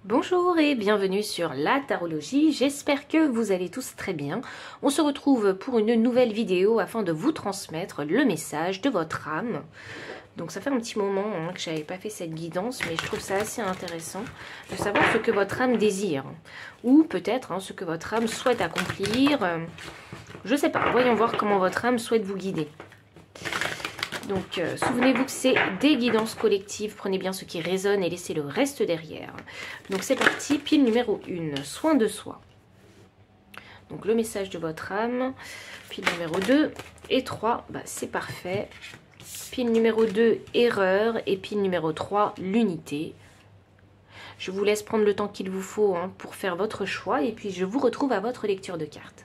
Bonjour et bienvenue sur la tarologie, j'espère que vous allez tous très bien. On se retrouve pour une nouvelle vidéo afin de vous transmettre le message de votre âme. Donc ça fait un petit moment que je n'avais pas fait cette guidance, mais je trouve ça assez intéressant de savoir ce que votre âme désire. Ou peut-être ce que votre âme souhaite accomplir. Je ne sais pas, voyons voir comment votre âme souhaite vous guider. Donc, souvenez-vous que c'est des guidances collectives. Prenez bien ce qui résonne et laissez le reste derrière. Donc, c'est parti. Pile numéro 1, soin de soi. Donc, le message de votre âme. Pile numéro 2 et 3, c'est parfait. Pile numéro 2, erreur. Et pile numéro 3, l'unité. Je vous laisse prendre le temps qu'il vous faut pour faire votre choix. Et puis, je vous retrouve à votre lecture de cartes.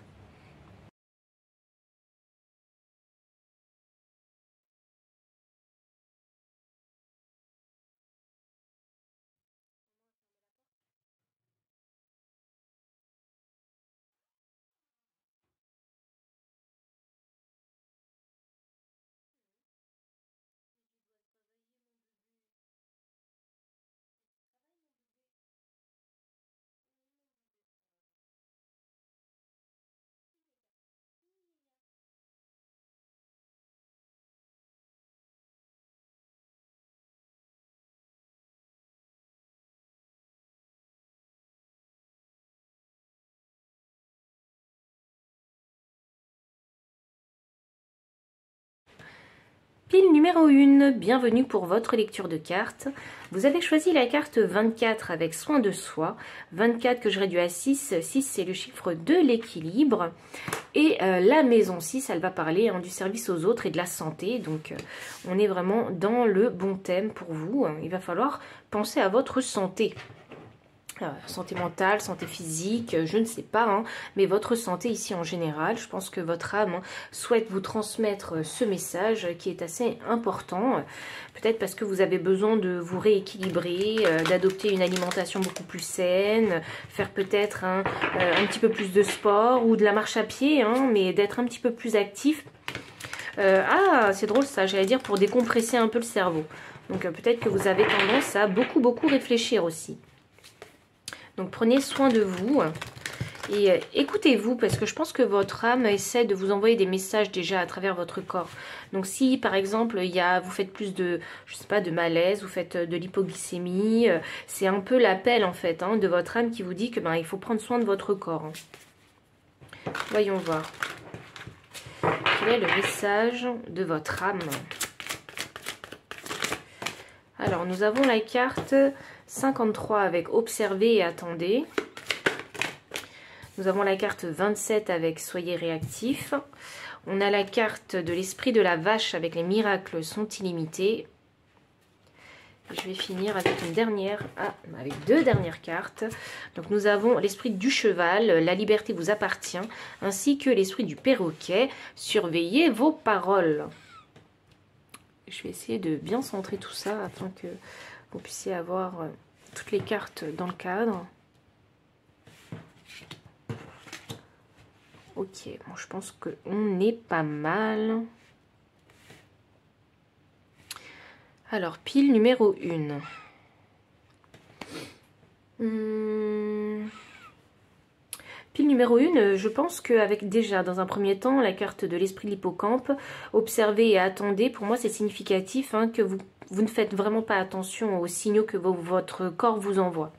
Pile numéro 1, bienvenue pour votre lecture de cartes. Vous avez choisi la carte 24 avec soin de soi. 24 que je réduis à 6. 6 c'est le chiffre de l'équilibre. Et la maison 6, elle va parler du service aux autres et de la santé. Donc on est vraiment dans le bon thème pour vous. Il va falloir penser à votre santé. Santé mentale, santé physique, je ne sais pas, mais votre santé ici en général, je pense que votre âme souhaite vous transmettre ce message qui est assez important, peut-être parce que vous avez besoin de vous rééquilibrer, d'adopter une alimentation beaucoup plus saine, faire peut-être un petit peu plus de sport ou de la marche à pied, mais d'être un petit peu plus actif. C'est drôle ça, j'allais dire pour décompresser un peu le cerveau. Donc peut-être que vous avez tendance à beaucoup réfléchir aussi. Donc prenez soin de vous et écoutez-vous parce que je pense que votre âme essaie de vous envoyer des messages déjà à travers votre corps. Donc si par exemple vous faites plus de, je sais pas, de malaise, vous faites de l'hypoglycémie, c'est un peu l'appel en fait de votre âme qui vous dit que il faut prendre soin de votre corps. Voyons voir. Quel est le message de votre âme? Alors nous avons la carte 53 avec observer et attendez. Nous avons la carte 27 avec soyez réactif. On a la carte de l'esprit de la vache avec les miracles sont illimités. Et je vais finir avec une dernière, avec deux dernières cartes. Donc nous avons l'esprit du cheval, la liberté vous appartient, ainsi que l'esprit du perroquet, surveillez vos paroles. Je vais essayer de bien centrer tout ça afin que vous puissiez avoir toutes les cartes dans le cadre. Ok, bon, je pense qu'on est pas mal. Alors, pile numéro 1. Pile numéro 1, je pense qu'avec déjà, dans un premier temps, la carte de l'esprit de l'hippocampe, observez et attendez, pour moi c'est significatif que vous ne faites vraiment pas attention aux signaux que votre corps vous envoie.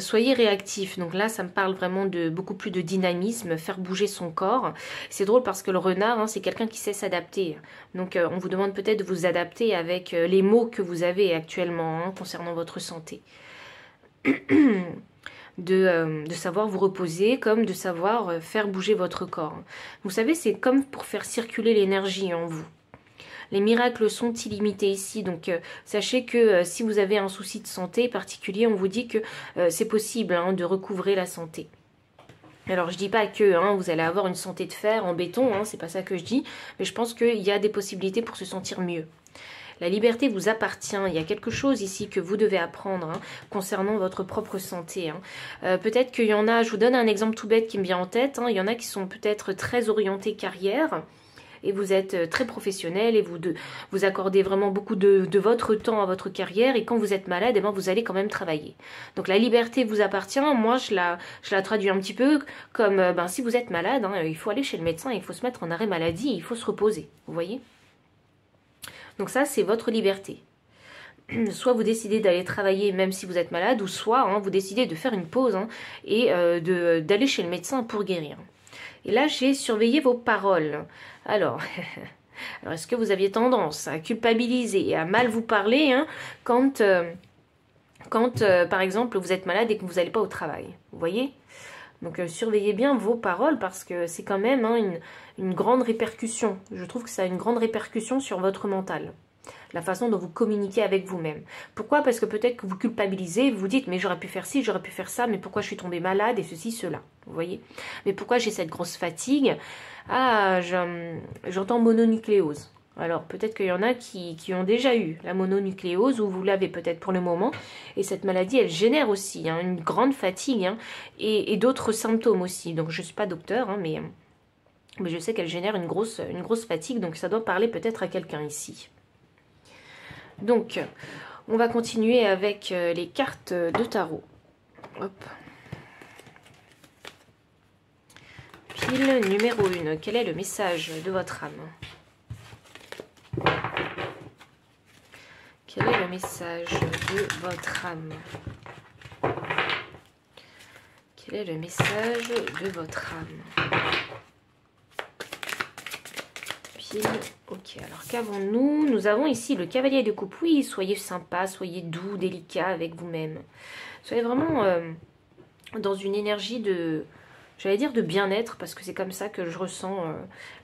Soyez réactif, donc là ça me parle vraiment de beaucoup plus de dynamisme, faire bouger son corps. C'est drôle parce que le renard, c'est quelqu'un qui sait s'adapter. Donc on vous demande peut-être de vous adapter avec les mots que vous avez actuellement concernant votre santé. De savoir vous reposer, comme de savoir faire bouger votre corps. Vous savez, c'est comme pour faire circuler l'énergie en vous. Les miracles sont illimités ici, donc sachez que si vous avez un souci de santé particulier, on vous dit que c'est possible de recouvrer la santé. Alors je dis pas que vous allez avoir une santé de fer en béton, c'est pas ça que je dis, mais je pense qu'il y a des possibilités pour se sentir mieux. La liberté vous appartient. Il y a quelque chose ici que vous devez apprendre concernant votre propre santé. Peut-être qu'il y en a, je vous donne un exemple tout bête qui me vient en tête. Il y en a qui sont peut-être très orientés carrière et vous êtes très professionnel et vous accordez vraiment beaucoup de votre temps à votre carrière, et quand vous êtes malade, eh ben, vous allez quand même travailler. Donc la liberté vous appartient. Moi je la traduis un petit peu comme ben, si vous êtes malade, hein, il faut aller chez le médecin, il faut se mettre en arrêt maladie, il faut se reposer, vous voyez. Donc ça c'est votre liberté. Soit vous décidez d'aller travailler même si vous êtes malade, ou soit hein, vous décidez de faire une pause hein, et d'aller chez le médecin pour guérir. Et là, j'ai surveillé vos paroles. Alors, est-ce que vous aviez tendance à culpabiliser et à mal vous parler hein, quand par exemple, vous êtes malade et que vous n'allez pas au travail? Vous voyez? Donc, surveillez bien vos paroles parce que c'est quand même hein, une grande répercussion. Je trouve que ça a une grande répercussion sur votre mental. La façon dont vous communiquez avec vous-même. Pourquoi? Parce que peut-être que vous culpabilisez, vous dites, mais j'aurais pu faire ci, j'aurais pu faire ça, mais pourquoi je suis tombée malade et ceci, cela. Vous voyez? Mais pourquoi j'ai cette grosse fatigue? Ah, j'entends mononucléose. Alors, peut-être qu'il y en a qui ont déjà eu la mononucléose, ou vous l'avez peut-être pour le moment. Et cette maladie, elle génère aussi hein, une grande fatigue hein, et d'autres symptômes aussi. Donc, je ne suis pas docteur, hein, mais je sais qu'elle génère une grosse fatigue. Donc, ça doit parler peut-être à quelqu'un ici. Donc, on va continuer avec les cartes de tarot. Hop. Pile numéro 1. Quel est le message de votre âme? Quel est le message de votre âme? Quel est le message de votre âme? Ok, alors qu'avons-nous? Nous avons ici le cavalier de coupe. Oui, soyez sympa, soyez doux, délicat avec vous-même. Soyez vraiment dans une énergie de, j'allais dire de bien-être, parce que c'est comme ça que je ressens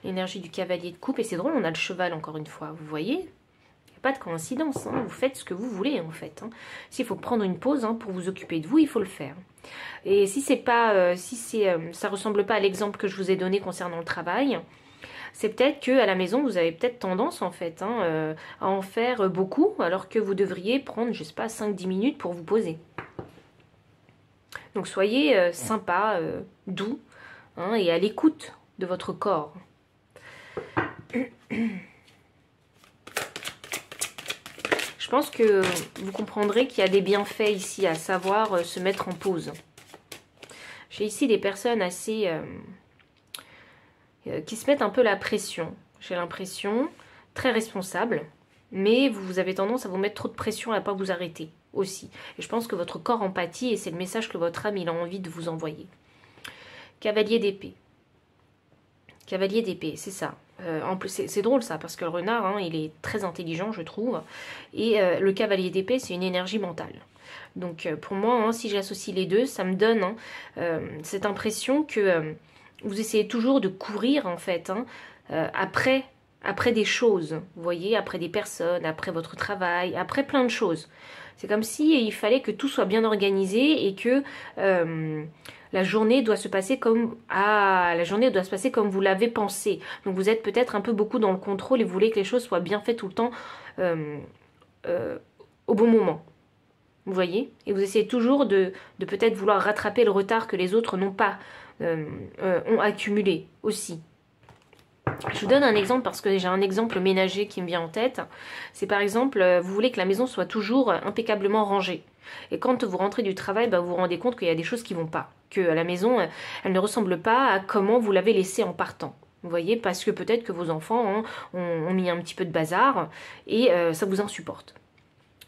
l'énergie du cavalier de coupe. Et c'est drôle, on a le cheval encore une fois, vous voyez? Il n'y a pas de coïncidence, hein. Vous faites ce que vous voulez en fait. Hein. S'il faut prendre une pause hein, pour vous occuper de vous, il faut le faire. Et si c'est pas, ça ressemble pas à l'exemple que je vous ai donné concernant le travail, c'est peut-être qu'à la maison, vous avez peut-être tendance en fait hein, à en faire beaucoup, alors que vous devriez prendre, je sais pas, 5-10 minutes pour vous poser. Donc soyez sympa, doux, hein, et à l'écoute de votre corps. Je pense que vous comprendrez qu'il y a des bienfaits ici, à savoir se mettre en pause. J'ai ici des personnes assez... qui se mettent un peu la pression, j'ai l'impression, très responsable, mais vous avez tendance à vous mettre trop de pression à ne pas vous arrêter aussi. Et je pense que votre corps empathie et c'est le message que votre âme il a envie de vous envoyer. Cavalier d'épée. Cavalier d'épée, c'est ça. En plus, c'est drôle ça, parce que le renard, hein, il est très intelligent, je trouve. Et le cavalier d'épée, c'est une énergie mentale. Donc pour moi, hein, si j'associe les deux, ça me donne hein, cette impression que... vous essayez toujours de courir en fait hein, après des choses, vous voyez, après des personnes, après votre travail, après plein de choses. C'est comme si il fallait que tout soit bien organisé et que la journée doit se passer comme vous l'avez pensé. Donc vous êtes peut-être un peu beaucoup dans le contrôle et vous voulez que les choses soient bien faites tout le temps au bon moment. Vous voyez? Et vous essayez toujours de peut-être vouloir rattraper le retard que les autres n'ont pas. Ont accumulé aussi. Je vous donne un exemple parce que j'ai un exemple ménager qui me vient en tête. C'est par exemple, vous voulez que la maison soit toujours impeccablement rangée. Et quand vous rentrez du travail, vous vous rendez compte qu'il y a des choses qui ne vont pas. Que la maison, elle ne ressemble pas à comment vous l'avez laissée en partant. Vous voyez, parce que peut-être que vos enfants hein, ont mis un petit peu de bazar et ça vous insupporte.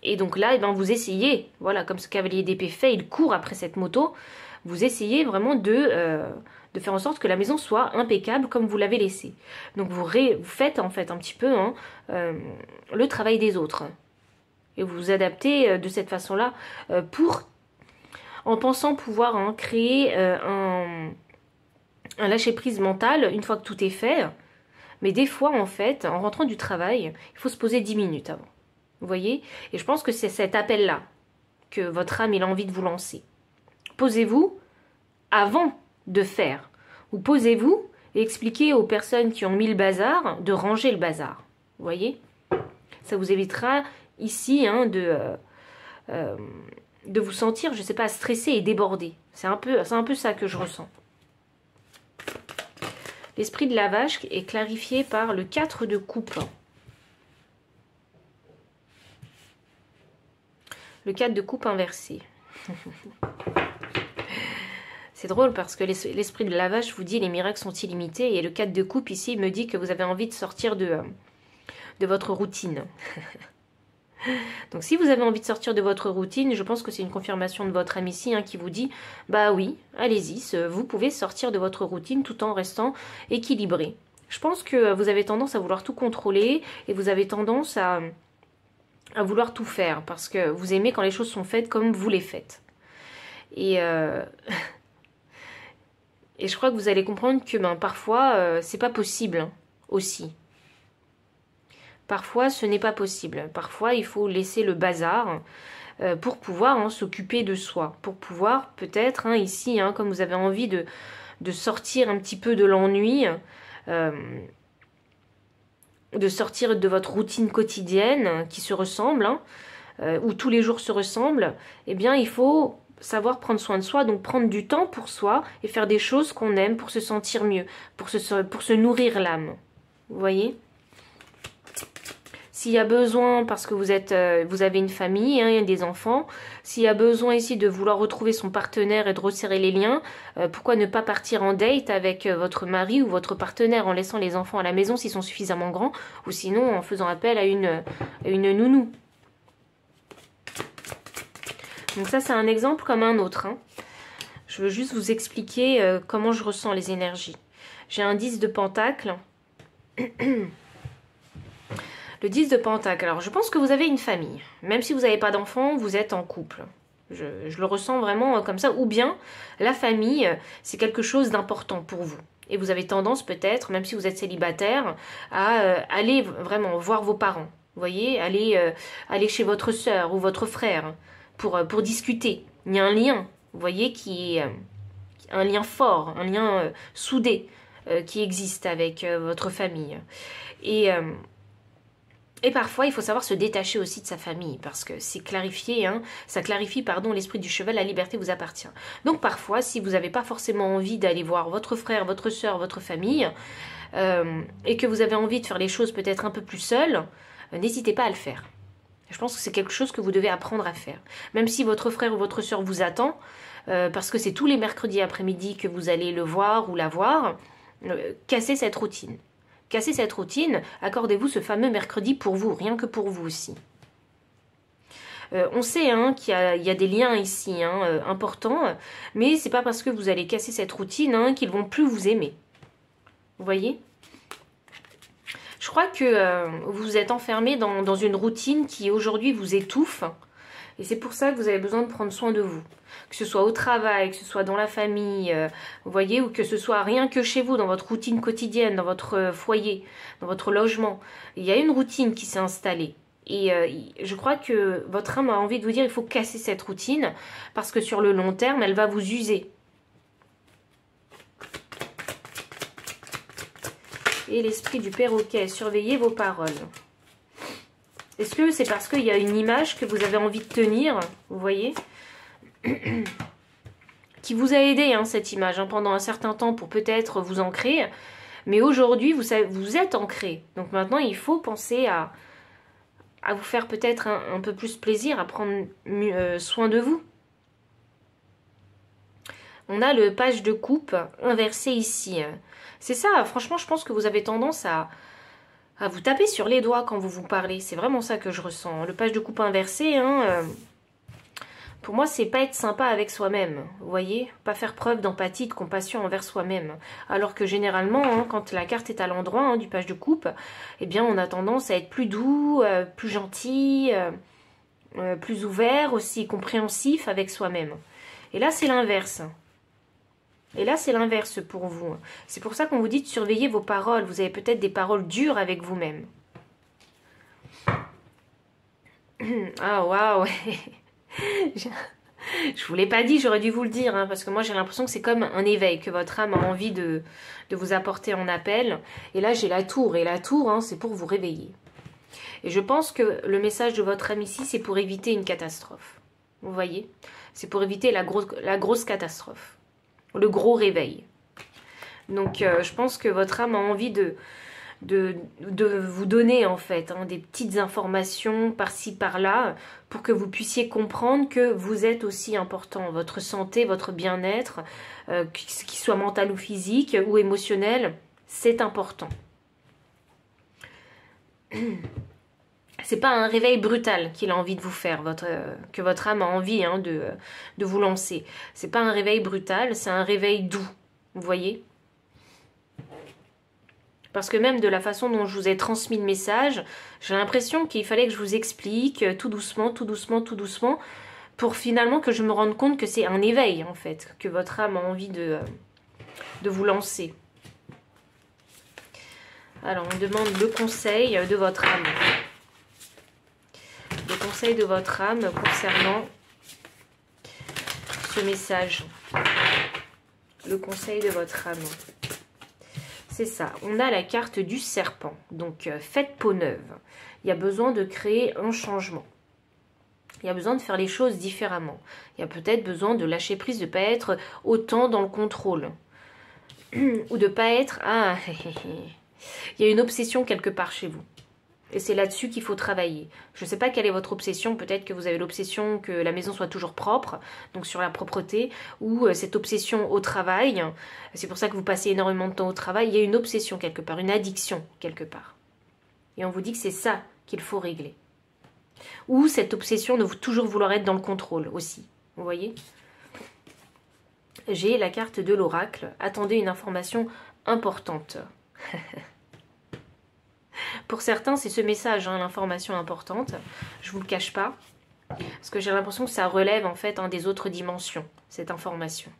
Et donc là, vous essayez, voilà, comme ce cavalier d'épée fait, il court après cette moto. Vous essayez vraiment de faire en sorte que la maison soit impeccable comme vous l'avez laissée. Donc vous faites en fait un petit peu hein, le travail des autres. Et vous vous adaptez de cette façon-là en pensant pouvoir hein, créer un lâcher-prise mental une fois que tout est fait. Mais des fois, en fait, en rentrant du travail, il faut se poser 10 minutes avant. Vous voyez? Et je pense que c'est cet appel-là que votre âme il a envie de vous lancer. Posez-vous avant de faire. Ou posez-vous et expliquez aux personnes qui ont mis le bazar de ranger le bazar. Vous voyez? Ça vous évitera ici hein, de vous sentir, je ne sais pas, stressé et débordé. C'est un peu ça que je ressens. L'esprit de la vache est clarifié par le 4 de coupe. Le 4 de coupe inversé. C'est drôle parce que l'esprit de la vache vous dit les miracles sont illimités. Et le 4 de coupe ici me dit que vous avez envie de sortir de votre routine. Donc si vous avez envie de sortir de votre routine, je pense que c'est une confirmation de votre ami ici qui vous dit, bah oui, allez-y, vous pouvez sortir de votre routine tout en restant équilibré. Je pense que vous avez tendance à vouloir tout contrôler et vous avez tendance à vouloir tout faire parce que vous aimez quand les choses sont faites comme vous les faites. Et, et je crois que vous allez comprendre que parfois, c'est pas possible aussi. Parfois, ce n'est pas possible. Parfois, il faut laisser le bazar pour pouvoir s'occuper de soi. Pour pouvoir, peut-être, ici, comme vous avez envie de sortir un petit peu de l'ennui, de sortir de votre routine quotidienne qui se ressemble, où tous les jours se ressemblent, eh bien, il faut savoir prendre soin de soi, donc prendre du temps pour soi et faire des choses qu'on aime pour se sentir mieux, pour se nourrir l'âme. Vous voyez ? S'il y a besoin, parce que vous avez une famille, des enfants, s'il y a besoin ici de vouloir retrouver son partenaire et de resserrer les liens, pourquoi ne pas partir en date avec votre mari ou votre partenaire en laissant les enfants à la maison s'ils sont suffisamment grands, ou sinon en faisant appel à une nounou. Donc ça c'est un exemple comme un autre. Je veux juste vous expliquer comment je ressens les énergies. J'ai un 10 de pentacle. Le 10 de pentacle, alors je pense que vous avez une famille. Même si vous n'avez pas d'enfants, vous êtes en couple. Je le ressens vraiment comme ça. Ou bien, la famille, c'est quelque chose d'important pour vous. Et vous avez tendance peut-être, même si vous êtes célibataire, à aller vraiment voir vos parents. Vous voyez, aller chez votre sœur ou votre frère pour discuter. Il y a un lien, vous voyez, qui est un lien fort, un lien soudé qui existe avec votre famille. Et parfois, il faut savoir se détacher aussi de sa famille, parce que c'est clarifié, ça clarifie, l'esprit du cheval, la liberté vous appartient. Donc parfois, si vous n'avez pas forcément envie d'aller voir votre frère, votre soeur, votre famille, et que vous avez envie de faire les choses peut-être un peu plus seul, n'hésitez pas à le faire. Je pense que c'est quelque chose que vous devez apprendre à faire. Même si votre frère ou votre soeur vous attend, parce que c'est tous les mercredis après-midi que vous allez le voir ou la voir, cassez cette routine. Cassez cette routine, accordez-vous ce fameux mercredi pour vous, rien que pour vous aussi. On sait qu'il y a des liens ici importants, mais c'est pas parce que vous allez casser cette routine qu'ils vont plus vous aimer. Vous voyez ? Je crois que vous êtes enfermé dans une routine qui aujourd'hui vous étouffe, et c'est pour ça que vous avez besoin de prendre soin de vous. Que ce soit au travail, que ce soit dans la famille, vous voyez, ou que ce soit rien que chez vous, dans votre routine quotidienne, dans votre foyer, dans votre logement. Il y a une routine qui s'est installée. Et je crois que votre âme a envie de vous dire il faut casser cette routine, parce que sur le long terme, elle va vous user. Et l'esprit du perroquet, surveillez vos paroles. Est-ce que c'est parce qu'il y a une image que vous avez envie de tenir, vous voyez, qui vous a aidé, cette image, pendant un certain temps pour peut-être vous ancrer. Mais aujourd'hui, vous êtes ancré. Donc maintenant, il faut penser à vous faire peut-être un peu plus plaisir, à prendre soin de vous. On a le page de coupe inversé ici. C'est ça, franchement, je pense que vous avez tendance à vous taper sur les doigts quand vous parlez. C'est vraiment ça que je ressens. Le page de coupe inversé, pour moi, c'est pas être sympa avec soi-même, vous voyez, pas faire preuve d'empathie, de compassion envers soi-même. Alors que généralement, quand la carte est à l'endroit du page de coupe, eh bien, on a tendance à être plus doux, plus gentil, plus ouvert, aussi compréhensif avec soi-même. Et là, c'est l'inverse. Et là, c'est l'inverse pour vous. C'est pour ça qu'on vous dit de surveiller vos paroles. Vous avez peut-être des paroles dures avec vous-même. Ah, waouh. Je vous l'ai pas dit, j'aurais dû vous le dire, parce que moi j'ai l'impression que c'est comme un éveil, que votre âme a envie de vous apporter en appel. Et là j'ai la tour, et la tour, c'est pour vous réveiller. Et je pense que le message de votre âme ici, c'est pour éviter une catastrophe. Vous voyez? C'est pour éviter la grosse catastrophe. Le gros réveil. Donc je pense que votre âme a envie de vous donner en fait hein, des petites informations par-ci par-là pour que vous puissiez comprendre que vous êtes aussi important. Votre santé, votre bien-être, qu'il soit mental ou physique ou émotionnel, c'est important. C'est pas un réveil brutal qu'il a envie de vous faire, que votre âme a envie hein, de vous lancer. C'est pas un réveil brutal, c'est un réveil doux, vous voyez ? Parce que même de la façon dont je vous ai transmis le message, j'ai l'impression qu'il fallait que je vous explique tout doucement, tout doucement, tout doucement, pour finalement que je me rende compte que c'est un éveil, en fait, que votre âme a envie de vous lancer. Alors, on demande le conseil de votre âme. Le conseil de votre âme concernant ce message. Le conseil de votre âme. C'est ça, on a la carte du serpent, donc faites peau neuve. Il y a besoin de créer un changement. Il y a besoin de faire les choses différemment. Il y a peut-être besoin de lâcher prise, de ne pas être autant dans le contrôle. Ou de ne pas être... Ah, il y a une obsession quelque part chez vous. Et c'est là-dessus qu'il faut travailler. Je ne sais pas quelle est votre obsession. Peut-être que vous avez l'obsession que la maison soit toujours propre, donc sur la propreté, ou cette obsession au travail. C'est pour ça que vous passez énormément de temps au travail. Il y a une obsession quelque part, une addiction quelque part. Et on vous dit que c'est ça qu'il faut régler. Ou cette obsession de toujours vouloir être dans le contrôle aussi. Vous voyez ? J'ai la carte de l'oracle. Attendez une information importante. Pour certains, c'est ce message, hein, l'information importante. Je ne vous le cache pas. Parce que j'ai l'impression que ça relève en fait des autres dimensions, cette information.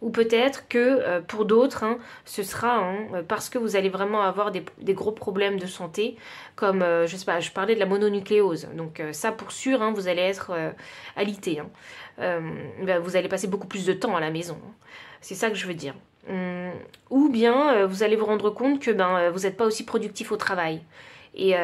Ou peut-être que pour d'autres, hein, ce sera parce que vous allez vraiment avoir des gros problèmes de santé, comme, je sais pas, je parlais de la mononucléose. Donc ça, pour sûr, hein, vous allez être alité. Hein. Vous allez passer beaucoup plus de temps à la maison. Hein. C'est ça que je veux dire. Ou bien vous allez vous rendre compte que vous n'êtes pas aussi productif au travail. Et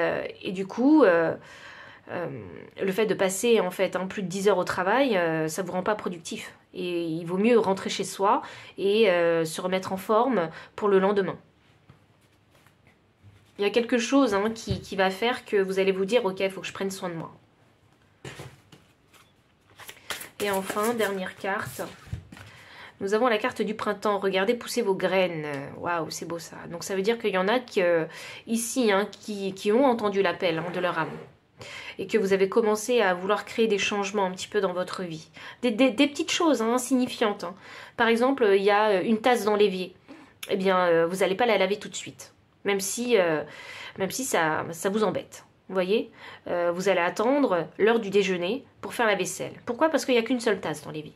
du coup, le fait de passer en fait plus de 10 heures au travail, ça ne vous rend pas productif. Et il vaut mieux rentrer chez soi et se remettre en forme pour le lendemain. Il y a quelque chose qui va faire que vous allez vous dire « Ok, il faut que je prenne soin de moi ». Et enfin, dernière carte. Nous avons la carte du printemps. Regardez pousser vos graines. Waouh, c'est beau ça. Donc ça veut dire qu'il y en a ici qui ont entendu l'appel de leur âme. Et que vous avez commencé à vouloir créer des changements un petit peu dans votre vie. Des petites choses insignifiantes. Hein. Par exemple, il y a une tasse dans l'évier. Eh bien, vous n'allez pas la laver tout de suite. Même si ça vous embête. Vous voyez, vous allez attendre l'heure du déjeuner pour faire la vaisselle. Pourquoi? Parce qu'il n'y a qu'une seule tasse dans l'évier.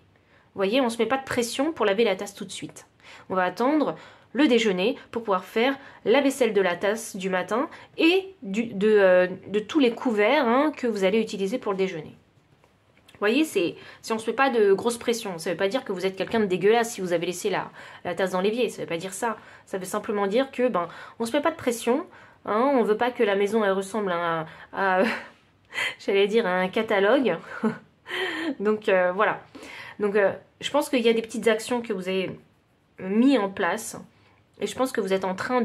Vous voyez, on ne se met pas de pression pour laver la tasse tout de suite. On va attendre le déjeuner pour pouvoir faire la vaisselle de la tasse du matin et de tous les couverts que vous allez utiliser pour le déjeuner. Vous voyez, si on ne se met pas de grosse pression, ça ne veut pas dire que vous êtes quelqu'un de dégueulasse si vous avez laissé la tasse dans l'évier. Ça ne veut pas dire ça. Ça veut simplement dire que on ne se met pas de pression. On ne veut pas que la maison elle ressemble à j'allais dire à un catalogue. Donc voilà. Donc je pense qu'il y a des petites actions que vous avez mis en place et je pense que vous êtes en train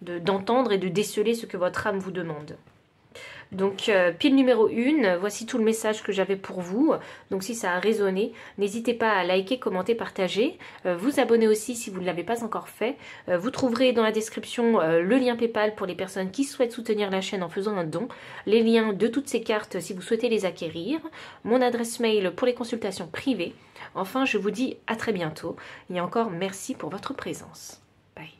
d'entendre et de déceler ce que votre âme vous demande. Donc pile numéro 1, voici tout le message que j'avais pour vous. Donc si ça a résonné, n'hésitez pas à liker, commenter, partager. Vous abonner aussi si vous ne l'avez pas encore fait. Vous trouverez dans la description le lien PayPal pour les personnes qui souhaitent soutenir la chaîne en faisant un don. Les liens de toutes ces cartes si vous souhaitez les acquérir. Mon adresse mail pour les consultations privées. Enfin, je vous dis à très bientôt. Et encore merci pour votre présence. Bye.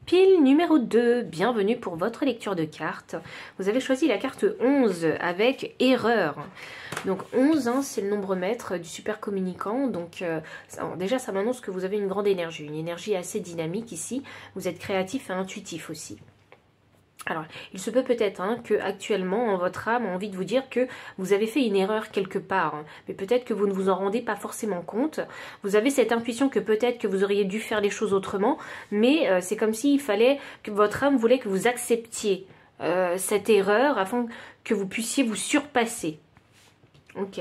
Pile numéro 2, bienvenue pour votre lecture de cartes. Vous avez choisi la carte 11 avec erreur. Donc 11, c'est le nombre maître du super communicant. Donc déjà, ça m'annonce que vous avez une grande énergie, une énergie assez dynamique ici. Vous êtes créatif et intuitif aussi. Alors, il se peut peut-être que actuellement, votre âme a envie de vous dire que vous avez fait une erreur quelque part, mais peut-être que vous ne vous en rendez pas forcément compte. Vous avez cette intuition que peut-être que vous auriez dû faire les choses autrement, mais c'est comme s'il fallait que votre âme voulait que vous acceptiez cette erreur afin que vous puissiez vous surpasser. Ok.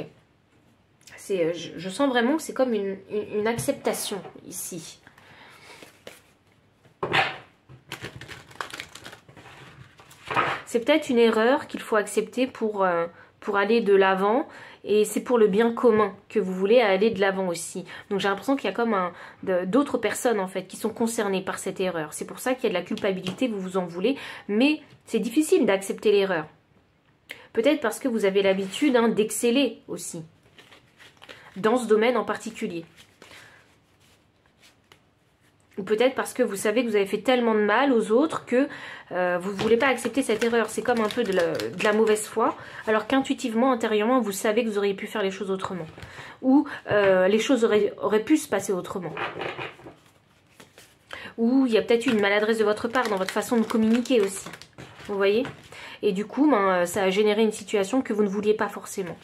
Je sens vraiment que c'est comme une acceptation ici. C'est peut-être une erreur qu'il faut accepter pour aller de l'avant. Et c'est pour le bien commun que vous voulez aller de l'avant aussi. Donc j'ai l'impression qu'il y a comme d'autres personnes en fait qui sont concernées par cette erreur. C'est pour ça qu'il y a de la culpabilité, vous vous en voulez. Mais c'est difficile d'accepter l'erreur. Peut-être parce que vous avez l'habitude d'exceller aussi. Dans ce domaine en particulier. Ou peut-être parce que vous savez que vous avez fait tellement de mal aux autres que vous ne voulez pas accepter cette erreur. C'est comme un peu de la mauvaise foi. Alors qu'intuitivement, intérieurement, vous savez que vous auriez pu faire les choses autrement. Ou les choses auraient pu se passer autrement. Ou il y a peut-être eu une maladresse de votre part dans votre façon de communiquer aussi. Vous voyez? Et du coup, ça a généré une situation que vous ne vouliez pas forcément.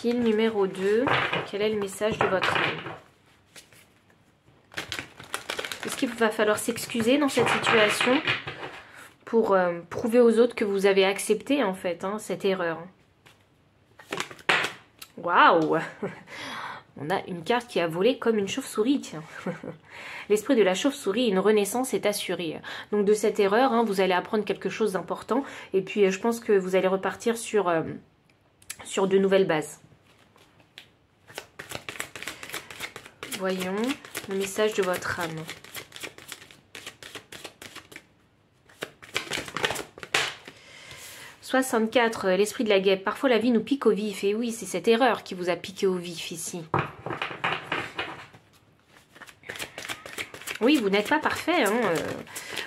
Pile numéro 2, quel est le message de votre âme? Est-ce qu'il va falloir s'excuser dans cette situation pour prouver aux autres que vous avez accepté en fait cette erreur? Waouh! On a une carte qui a volé comme une chauve-souris, tiens. L'esprit de la chauve-souris, une renaissance est assurée. Donc de cette erreur, vous allez apprendre quelque chose d'important. Et puis je pense que vous allez repartir sur de nouvelles bases. Voyons le message de votre âme. « 64, l'esprit de la guêpe. Parfois la vie nous pique au vif. » Et oui, c'est cette erreur qui vous a piqué au vif ici. Oui, vous n'êtes pas parfait.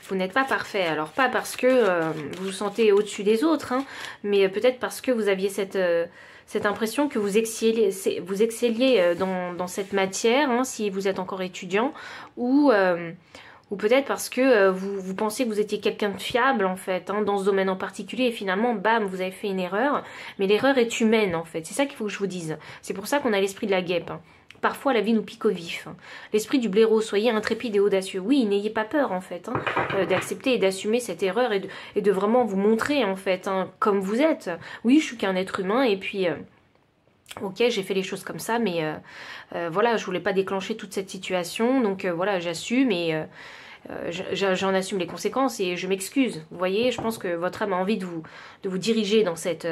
Vous n'êtes pas parfait. Alors pas parce que vous vous sentez au-dessus des autres, mais peut-être parce que vous aviez cette impression que vous excelliez dans cette matière, si vous êtes encore étudiant, ou peut-être parce que vous pensiez que vous étiez quelqu'un de fiable, en fait, dans ce domaine en particulier, et finalement, bam, vous avez fait une erreur, mais l'erreur est humaine, en fait. C'est ça qu'il faut que je vous dise. C'est pour ça qu'on a l'esprit de la guêpe. Parfois, la vie nous pique au vif. L'esprit du blaireau, soyez intrépide et audacieux. Oui, n'ayez pas peur, en fait, d'accepter et d'assumer cette erreur et de vraiment vous montrer, en fait, comme vous êtes. Oui, je suis qu'un être humain, et puis... ok, j'ai fait les choses comme ça, mais voilà, je voulais pas déclencher toute cette situation, donc voilà, j'assume et j'en assume les conséquences et je m'excuse. Vous voyez, je pense que votre âme a envie de vous diriger dans cette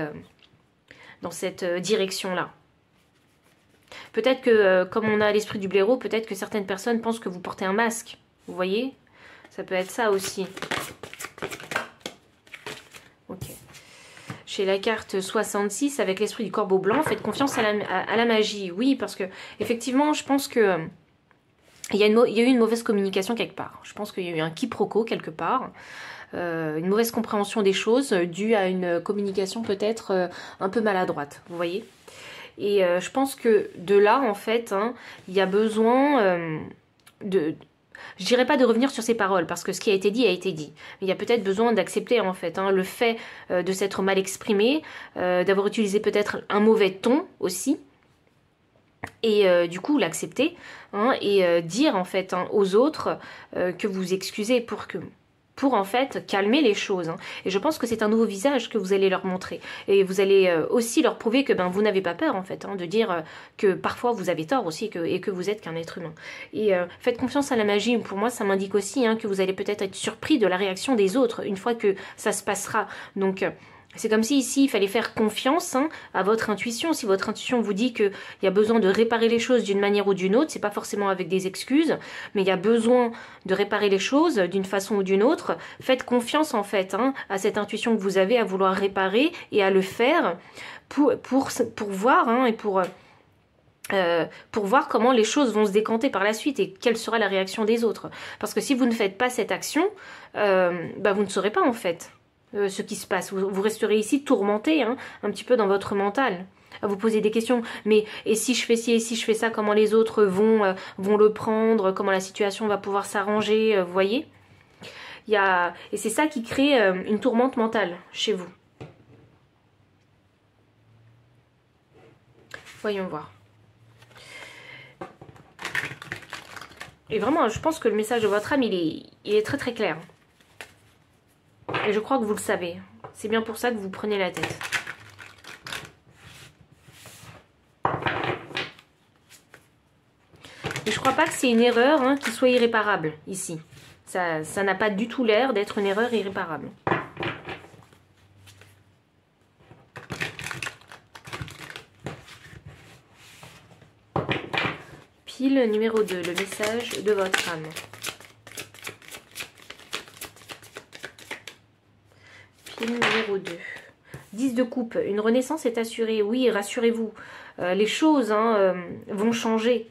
direction-là. Peut-être que, comme on a l'esprit du blaireau, peut-être que certaines personnes pensent que vous portez un masque. Vous voyez? Ça peut être ça aussi. Ok. Chez la carte 66, avec l'esprit du corbeau blanc, faites confiance à la magie. Oui, parce que effectivement, je pense que il y a eu une mauvaise communication quelque part. Je pense qu'il y a eu un quiproquo quelque part. Une mauvaise compréhension des choses due à une communication peut-être un peu maladroite. Vous voyez? Et je pense que de là, en fait, il y a besoin je dirais pas de revenir sur ces paroles, parce que ce qui a été dit a été dit. Mais il y a peut-être besoin d'accepter, en fait, le fait de s'être mal exprimé, d'avoir utilisé peut-être un mauvais ton aussi, et du coup l'accepter, et dire, en fait, aux autres que vous excusez pour en fait calmer les choses. Et je pense que c'est un nouveau visage que vous allez leur montrer. Et vous allez aussi leur prouver que vous n'avez pas peur en fait, de dire que parfois vous avez tort aussi et que vous êtes qu'un être humain. Et faites confiance à la magie. Pour moi, ça m'indique aussi que vous allez peut-être être surpris de la réaction des autres une fois que ça se passera. Donc... c'est comme si ici, il fallait faire confiance à votre intuition. Si votre intuition vous dit qu'il y a besoin de réparer les choses d'une manière ou d'une autre, c'est pas forcément avec des excuses, mais il y a besoin de réparer les choses d'une façon ou d'une autre. Faites confiance en fait à cette intuition que vous avez à vouloir réparer et à le faire pour voir et pour voir comment les choses vont se décanter par la suite et quelle sera la réaction des autres. Parce que si vous ne faites pas cette action, vous ne saurez pas en fait ce qui se passe. Vous resterez ici tourmenté un petit peu dans votre mental, à vous poser des questions. Mais et si je fais ci et si je fais ça, comment les autres vont le prendre, comment la situation va pouvoir s'arranger, vous voyez? Et c'est ça qui crée une tourmente mentale chez vous. Voyons voir. Et vraiment, je pense que le message de votre âme, il est très très clair. Et je crois que vous le savez. C'est bien pour ça que vous prenez la tête. crois pas que c'est une erreur hein, qui soit irréparable ici. Ça n'a pas du tout l'air d'être une erreur irréparable. Pile numéro 2, le message de votre âme. Pile numéro 2. 10 de coupe, une renaissance est assurée. Oui, rassurez-vous, les choses hein, vont changer.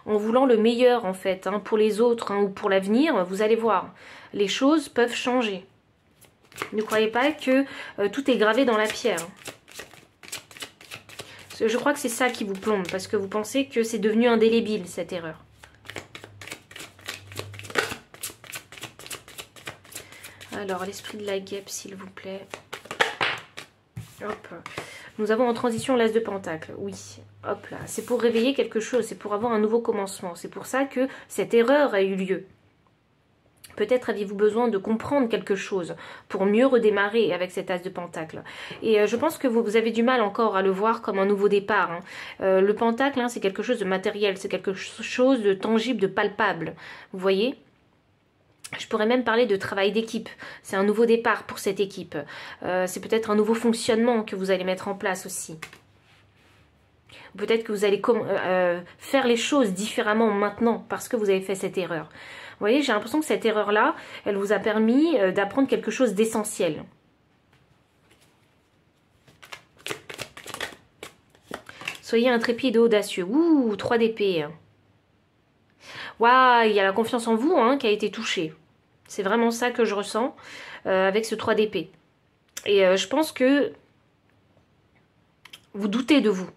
En voulant le meilleur en fait, hein, pour les autres hein, ou pour l'avenir, vous allez voir, les choses peuvent changer. Ne croyez pas que tout est gravé dans la pierre. Je crois que c'est ça qui vous plombe, parce que vous pensez que c'est devenu indélébile cette erreur. Alors, l'esprit de la guêpe, s'il vous plaît. Hop. Nous avons en transition l'as de pentacle. Oui, hop là. C'est pour réveiller quelque chose, c'est pour avoir un nouveau commencement. C'est pour ça que cette erreur a eu lieu. Peut-être aviez-vous besoin de comprendre quelque chose pour mieux redémarrer avec cet as de pentacle. Et je pense que vous avez du mal encore à le voir comme un nouveau départ. Hein. Le pentacle, hein, c'est quelque chose de matériel, c'est quelque chose de tangible, de palpable. Vous voyez ? Je pourrais même parler de travail d'équipe. C'est un nouveau départ pour cette équipe. C'est peut-être un nouveau fonctionnement que vous allez mettre en place aussi. Peut-être que vous allez faire les choses différemment maintenant parce que vous avez fait cette erreur. Vous voyez, j'ai l'impression que cette erreur-là, elle vous a permis d'apprendre quelque chose d'essentiel. Soyez intrépide et audacieux. Ouh, 3 d'épée. Waouh, il y a la confiance en vous hein, qui a été touchée. C'est vraiment ça que je ressens avec ce 3 d'épée. Et je pense que vous doutez de vous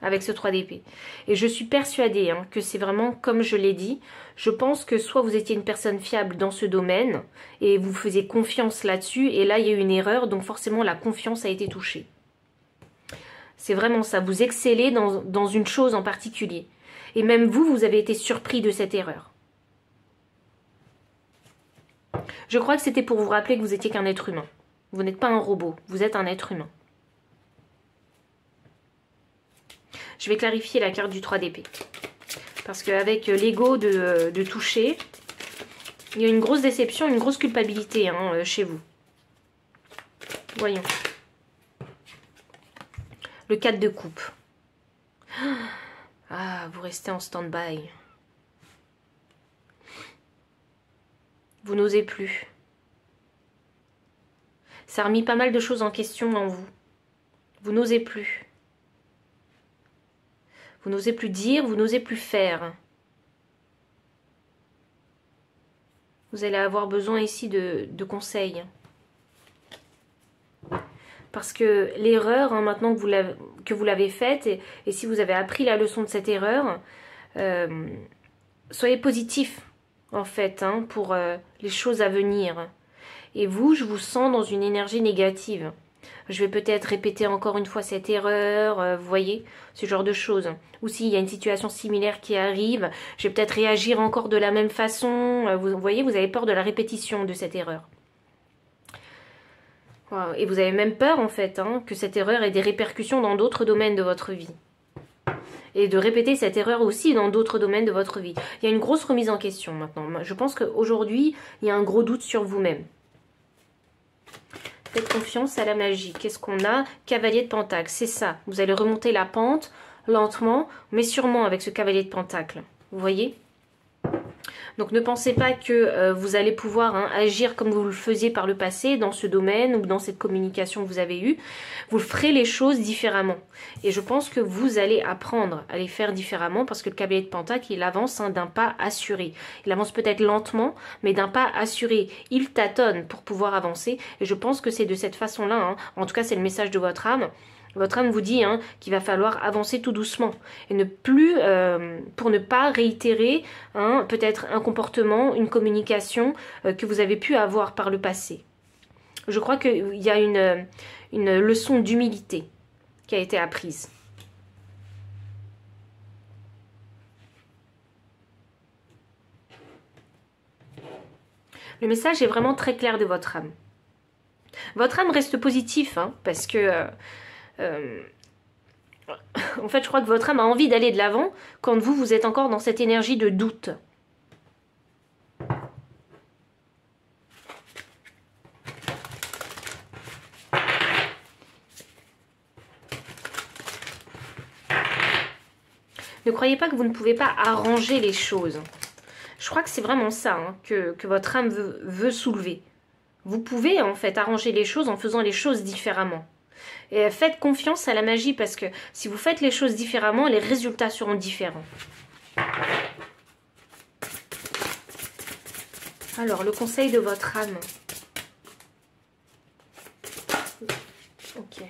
avec ce 3 d'épée. Et je suis persuadée hein, que c'est vraiment comme je l'ai dit. Je pense que soit vous étiez une personne fiable dans ce domaine et vous faisiez confiance là-dessus et là il y a eu une erreur, donc forcément la confiance a été touchée. C'est vraiment ça, vous excellez dans une chose en particulier. Et même vous, vous avez été surpris de cette erreur. Je crois que c'était pour vous rappeler que vous étiez qu'un être humain. Vous n'êtes pas un robot, vous êtes un être humain. Je vais clarifier la carte du 3 d'épée. Parce qu'avec l'ego de toucher, il y a une grosse déception, une grosse culpabilité hein, chez vous. Voyons. Le 4 de coupe. Ah, vous restez en stand-by. Vous n'osez plus. Ça a remis pas mal de choses en question en vous. Vous n'osez plus. Vous n'osez plus dire, vous n'osez plus faire. Vous allez avoir besoin ici de conseils. Parce que l'erreur, hein, maintenant que vous l'avez faite, et si vous avez appris la leçon de cette erreur, soyez positif, en fait, hein, pour les choses à venir. Et vous, je vous sens dans une énergie négative. Je vais peut-être répéter encore une fois cette erreur, vous voyez, ce genre de choses. Ou s'il y a une situation similaire qui arrive, je vais peut-être réagir encore de la même façon. Vous voyez, vous avez peur de la répétition de cette erreur. Wow. Et vous avez même peur, en fait, hein, que cette erreur ait des répercussions dans d'autres domaines de votre vie. Et de répéter cette erreur aussi dans d'autres domaines de votre vie. Il y a une grosse remise en question maintenant. Je pense qu'aujourd'hui, il y a un gros doute sur vous-même. Faites confiance à la magie. Qu'est-ce qu'on a? Cavalier de Pentacle, c'est ça. Vous allez remonter la pente lentement, mais sûrement avec ce cavalier de Pentacle. Vous voyez? Donc ne pensez pas que vous allez pouvoir hein, agir comme vous le faisiez par le passé dans ce domaine ou dans cette communication que vous avez eue. Vous ferez les choses différemment. Et je pense que vous allez apprendre à les faire différemment parce que le cavalier de Pentacle, il avance hein, d'un pas assuré. Il avance peut-être lentement, mais d'un pas assuré. Il tâtonne pour pouvoir avancer. Et je pense que c'est de cette façon-là, hein, en tout cas c'est le message de votre âme. Votre âme vous dit hein, qu'il va falloir avancer tout doucement et ne plus, pour ne pas réitérer hein, peut-être un comportement, une communication que vous avez pu avoir par le passé. Je crois qu'il y a une leçon d'humilité qui a été apprise. Le message est vraiment très clair de votre âme. Votre âme reste positive, hein, parce que... en fait, je crois que votre âme a envie d'aller de l'avant quand vous, vous êtes encore dans cette énergie de doute. Ne croyez pas que vous ne pouvez pas arranger les choses. Je crois que c'est vraiment ça, hein, que votre âme veut soulever. Vous pouvez en fait arranger les choses en faisant les choses différemment. Et faites confiance à la magie parce que si vous faites les choses différemment, les résultats seront différents. Alors, le conseil de votre âme. Ok.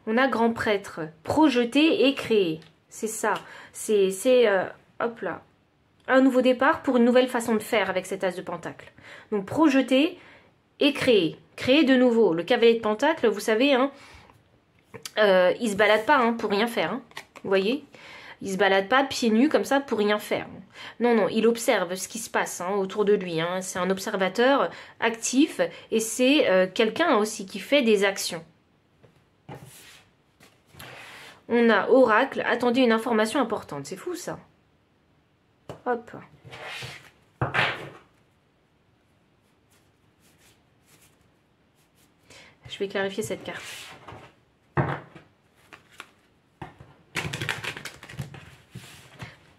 On a grand prêtre, projeter et créer. C'est ça. C'est hop là. Un nouveau départ pour une nouvelle façon de faire avec cet as de pentacle. Donc, projeter et créer. Créer de nouveau. Le cavalier de pentacle, vous savez, hein, il se balade pas hein, pour rien faire. Hein, vous voyez, il se balade pas pieds nus comme ça pour rien faire. Non, non, il observe ce qui se passe hein, autour de lui. Hein. C'est un observateur actif et c'est quelqu'un aussi qui fait des actions. On a oracle, attendez une information importante. C'est fou ça. Hop. Je vais clarifier cette carte.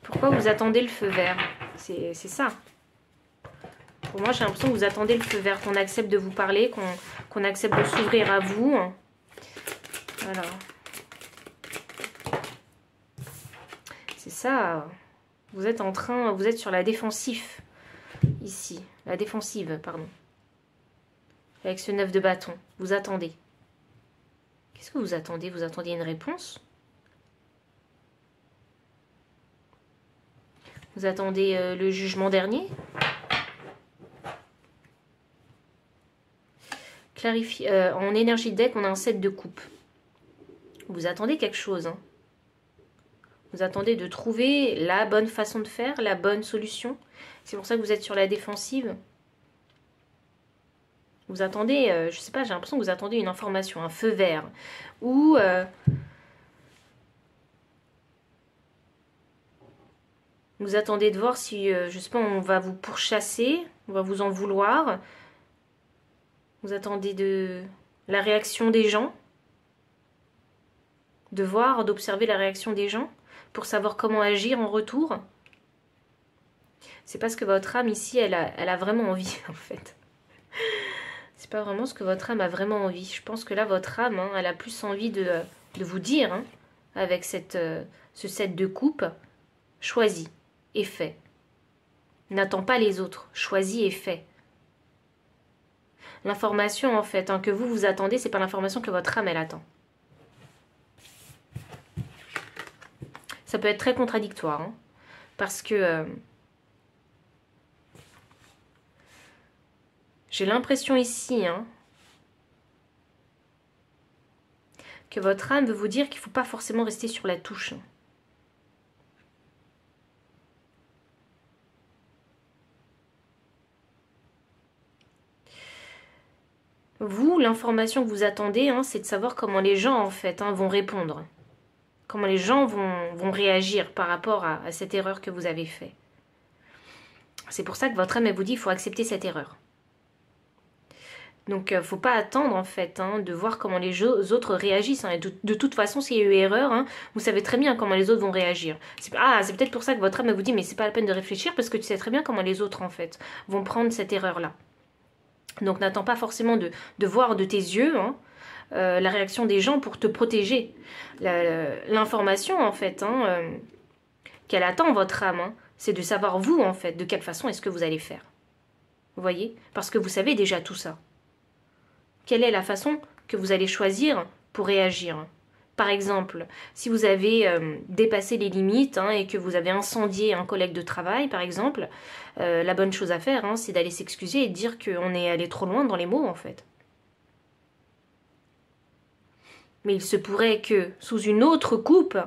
Pourquoi vous attendez le feu vert? C'est ça. Pour moi, j'ai l'impression que vous attendez le feu vert, qu'on accepte de vous parler, qu'on accepte de s'ouvrir à vous. Voilà. C'est ça. Vous êtes en train, vous êtes sur la défensive. Ici. La défensive, pardon. Avec ce 9 de bâton. Vous attendez. Qu'est-ce que vous attendez? Vous attendiez une réponse? Vous attendez le jugement dernier? Clarifie. En énergie de deck, on a un 7 de coupe. Vous attendez quelque chose. Hein. Vous attendez de trouver la bonne façon de faire, la bonne solution. C'est pour ça que vous êtes sur la défensive. Vous attendez, je sais pas, j'ai l'impression que vous attendez une information, un feu vert. Ou... vous attendez de voir si, je sais pas, on va vous pourchasser, on va vous en vouloir. Vous attendez de la réaction des gens. De voir, d'observer la réaction des gens pour savoir comment agir en retour. C'est parce que votre âme ici, elle a vraiment envie en fait. C'est pas vraiment ce que votre âme a vraiment envie. Je pense que là, votre âme, hein, elle a plus envie de vous dire, hein, avec ce 7 de coupe, choisis et fais. N'attends pas les autres, choisis et fais. L'information, en fait, hein, que vous attendez, c'est pas l'information que votre âme, elle attend. Ça peut être très contradictoire, hein, parce que j'ai l'impression ici, hein, que votre âme veut vous dire qu'il ne faut pas forcément rester sur la touche. Vous, l'information que vous attendez, hein, c'est de savoir comment les gens, en fait, hein, vont répondre. Comment les gens vont réagir par rapport à cette erreur que vous avez faite. C'est pour ça que votre âme, elle vous dit qu'il faut accepter cette erreur. Donc, il ne faut pas attendre, en fait, hein, de voir comment les autres réagissent. Hein. Et de toute façon, s'il y a eu erreur, hein, vous savez très bien comment les autres vont réagir. C'est peut-être pour ça que votre âme, elle vous dit, mais c'est pas la peine de réfléchir, parce que tu sais très bien comment les autres, en fait, vont prendre cette erreur-là. Donc, n'attends pas forcément de voir de tes yeux, hein, la réaction des gens pour te protéger. L'information, en fait, hein, qu'elle attend, votre âme, hein, c'est de savoir, vous, en fait, de quelle façon est-ce que vous allez faire. Vous voyez? Parce que vous savez déjà tout ça. Quelle est la façon que vous allez choisir pour réagir? Par exemple, si vous avez dépassé les limites hein, et que vous avez incendié un collègue de travail, par exemple, la bonne chose à faire, hein, c'est d'aller s'excuser et de dire qu'on est allé trop loin dans les mots, en fait. Mais il se pourrait que, sous une autre coupe,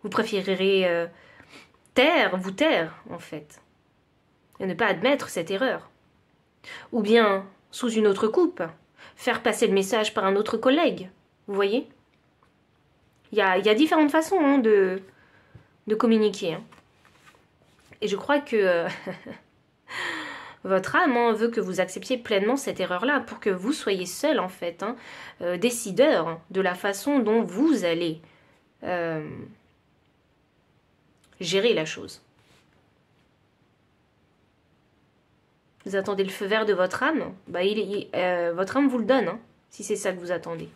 vous préféreriez vous taire, en fait, et ne pas admettre cette erreur. Ou bien, sous une autre coupe, faire passer le message par un autre collègue. Vous voyez? Il y a différentes façons hein, de communiquer. Hein. Et je crois que votre âme hein, veut que vous acceptiez pleinement cette erreur-là pour que vous soyez seul, en fait, hein, décideur de la façon dont vous allez gérer la chose. Vous attendez le feu vert de votre âme, bah, votre âme vous le donne, hein, si c'est ça que vous attendez.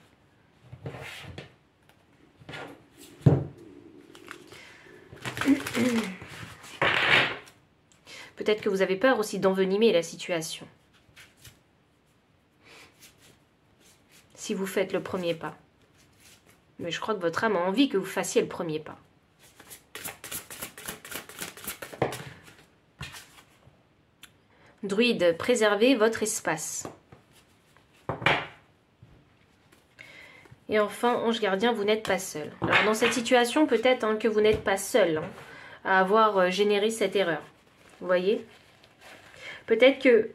Peut-être que vous avez peur aussi d'envenimer la situation. Si vous faites le premier pas. Mais je crois que votre âme a envie que vous fassiez le premier pas. Druide, préservez votre espace. Et enfin, ange gardien, vous n'êtes pas seul. Alors dans cette situation, peut-être hein, que vous n'êtes pas seul hein, à avoir généré cette erreur. Vous voyez? Peut-être que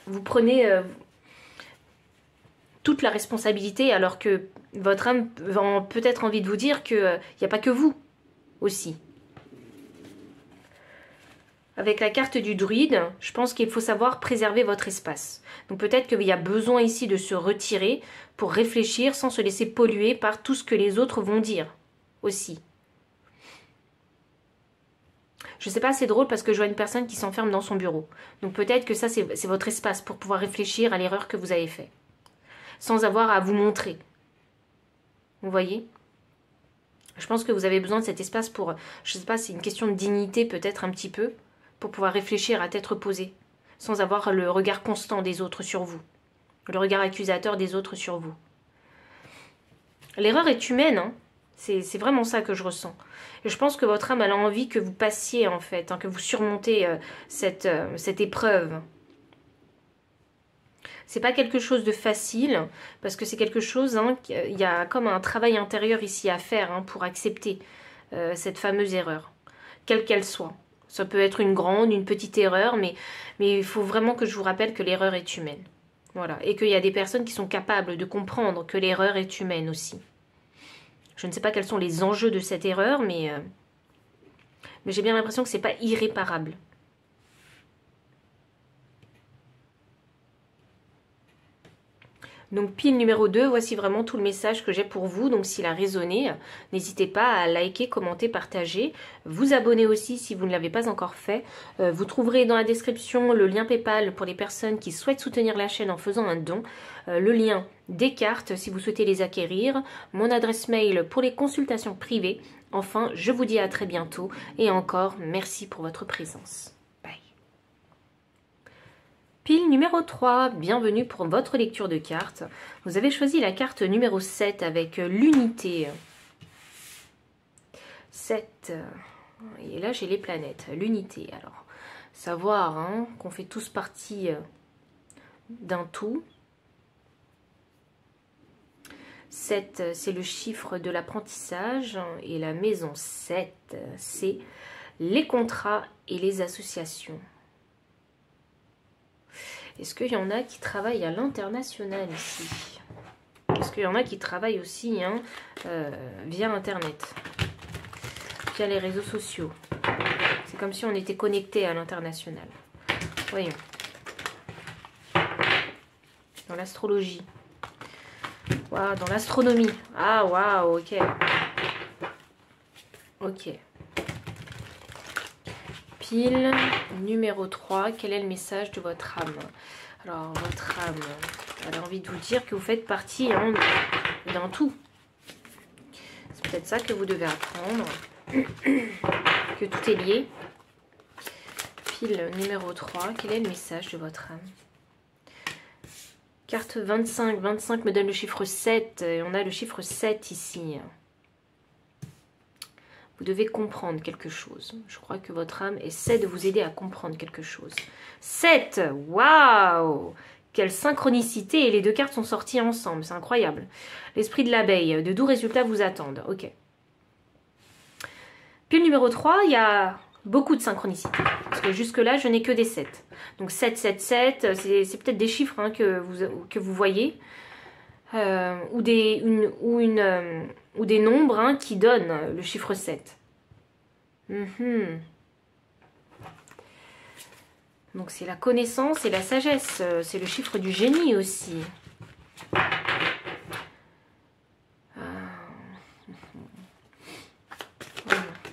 vous prenez toute la responsabilité alors que votre âme a peut-être envie de vous dire qu'il n'y a pas que vous aussi. Avec la carte du druide, je pense qu'il faut savoir préserver votre espace. Donc peut-être qu'il y a besoin ici de se retirer pour réfléchir sans se laisser polluer par tout ce que les autres vont dire aussi. Je sais pas, c'est drôle parce que je vois une personne qui s'enferme dans son bureau. Donc peut-être que ça, c'est votre espace pour pouvoir réfléchir à l'erreur que vous avez faite. Sans avoir à vous montrer. Vous voyez? Je pense que vous avez besoin de cet espace pour, je sais pas, c'est une question de dignité peut-être un petit peu, pour pouvoir réfléchir à tête reposée, sans avoir le regard constant des autres sur vous, le regard accusateur des autres sur vous. L'erreur est humaine, hein. C'est vraiment ça que je ressens. Et je pense que votre âme elle a envie que vous passiez en fait, hein, que vous surmontez cette épreuve. C'est pas quelque chose de facile, parce que c'est quelque chose, hein, il y a comme un travail intérieur ici à faire hein, pour accepter cette fameuse erreur, quelle qu'elle soit. Ça peut être une grande, une petite erreur, mais il faut vraiment que je vous rappelle que l'erreur est humaine. Voilà. Et qu'il y a des personnes qui sont capables de comprendre que l'erreur est humaine aussi. Je ne sais pas quels sont les enjeux de cette erreur, mais j'ai bien l'impression que ce n'est pas irréparable. Donc pile numéro 2, voici vraiment tout le message que j'ai pour vous. Donc s'il a résonné, n'hésitez pas à liker, commenter, partager. Vous abonner aussi si vous ne l'avez pas encore fait. Vous trouverez dans la description le lien PayPal pour les personnes qui souhaitent soutenir la chaîne en faisant un don. Le lien des cartes si vous souhaitez les acquérir. Mon adresse mail pour les consultations privées. Enfin, je vous dis à très bientôt. Et encore, merci pour votre présence. Pile numéro 3, bienvenue pour votre lecture de cartes. Vous avez choisi la carte numéro 7 avec l'unité. 7, et là j'ai les planètes, l'unité. Alors, savoir hein, qu'on fait tous partie d'un tout. 7, c'est le chiffre de l'apprentissage. Et la maison 7, c'est les contrats et les associations. Est-ce qu'il y en a qui travaillent à l'international ici? Est-ce qu'il y en a qui travaillent aussi hein, via Internet, via les réseaux sociaux? C'est comme si on était connecté à l'international. Voyons. Dans l'astrologie. Wow, dans l'astronomie. Ah, waouh, ok. Ok. Pile numéro 3, quel est le message de votre âme? Alors, votre âme, elle a envie de vous dire que vous faites partie hein, d'un tout. C'est peut-être ça que vous devez apprendre, que tout est lié. Pile numéro 3, quel est le message de votre âme? Carte 25, 25 me donne le chiffre 7, et on a le chiffre 7 ici. Vous devez comprendre quelque chose. Je crois que votre âme essaie de vous aider à comprendre quelque chose. 7, waouh! Quelle synchronicité! Et les deux cartes sont sorties ensemble, c'est incroyable. L'esprit de l'abeille, de doux résultats vous attendent. Ok. Pile numéro 3, il y a beaucoup de synchronicité. Parce que jusque-là, je n'ai que des 7. Donc 7, 7, 7, c'est peut-être des chiffres hein, que vous voyez. Ou des nombres hein, qui donnent le chiffre 7. Donc c'est la connaissance et la sagesse. C'est le chiffre du génie aussi.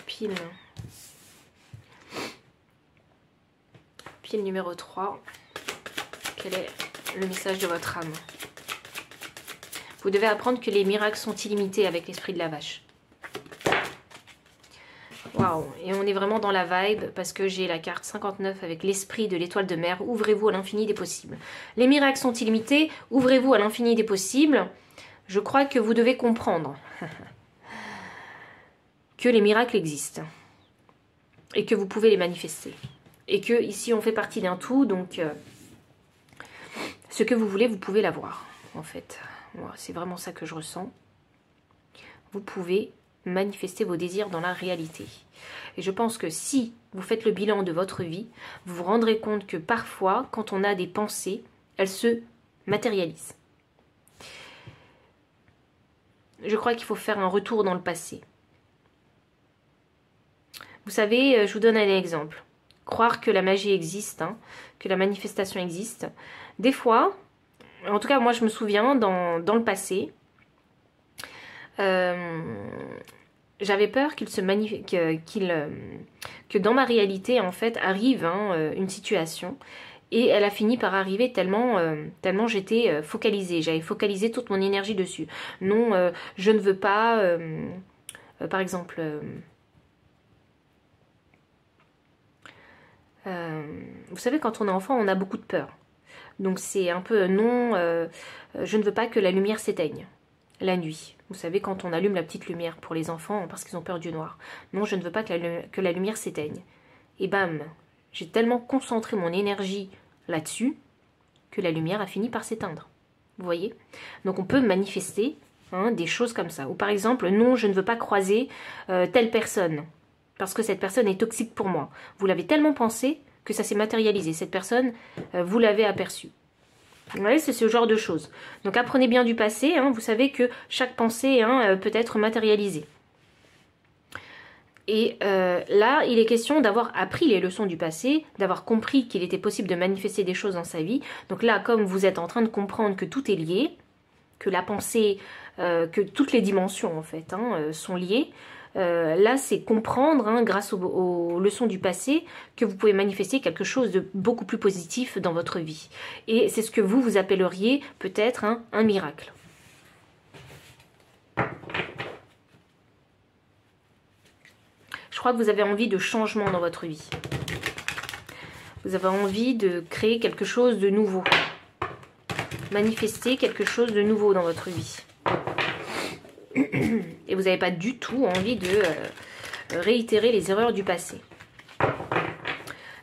Pile. Pile numéro 3. Quel est le message de votre âme? Vous devez apprendre que les miracles sont illimités avec l'esprit de la vache. Waouh! Et on est vraiment dans la vibe parce que j'ai la carte 59 avec l'esprit de l'étoile de mer. Ouvrez-vous à l'infini des possibles. Les miracles sont illimités. Ouvrez-vous à l'infini des possibles. Je crois que vous devez comprendre que les miracles existent et que vous pouvez les manifester. Et que ici on fait partie d'un tout, donc ce que vous voulez, vous pouvez l'avoir en fait. C'est vraiment ça que je ressens. Vous pouvez manifester vos désirs dans la réalité. Et je pense que si vous faites le bilan de votre vie, vous vous rendrez compte que parfois, quand on a des pensées, elles se matérialisent. Je crois qu'il faut faire un retour dans le passé. Vous savez, je vous donne un exemple. Croire que la magie existe, hein, que la manifestation existe. Des fois, en tout cas moi je me souviens dans le passé, j'avais peur que dans ma réalité en fait arrive hein, une situation, et elle a fini par arriver tellement j'étais focalisée, j'avais focalisé toute mon énergie dessus. Non, je ne veux pas, par exemple, vous savez quand on est enfant on a beaucoup de peur. Donc c'est un peu non, je ne veux pas que la lumière s'éteigne la nuit. Vous savez quand on allume la petite lumière pour les enfants parce qu'ils ont peur du noir. Non, je ne veux pas que la lumière s'éteigne. Et bam, j'ai tellement concentré mon énergie là-dessus que la lumière a fini par s'éteindre. Vous voyez? Donc on peut manifester hein, des choses comme ça. Ou par exemple, non, je ne veux pas croiser telle personne parce que cette personne est toxique pour moi. Vous l'avez tellement pensé que ça s'est matérialisé. Cette personne, vous l'avez aperçue. Vous voyez, c'est ce genre de choses. Donc apprenez bien du passé. Hein, vous savez que chaque pensée hein, peut être matérialisée. Et là, il est question d'avoir appris les leçons du passé, d'avoir compris qu'il était possible de manifester des choses dans sa vie. Donc là, comme vous êtes en train de comprendre que tout est lié, que la pensée, que toutes les dimensions en fait hein, sont liées, là c'est comprendre hein, grâce aux leçons du passé que vous pouvez manifester quelque chose de beaucoup plus positif dans votre vie. Et c'est ce que vous appelleriez peut-être hein, un miracle. Je crois que vous avez envie de changement dans votre vie. Vous avez envie de créer quelque chose de nouveau. Manifester quelque chose de nouveau dans votre vie. Et vous n'avez pas du tout envie de réitérer les erreurs du passé.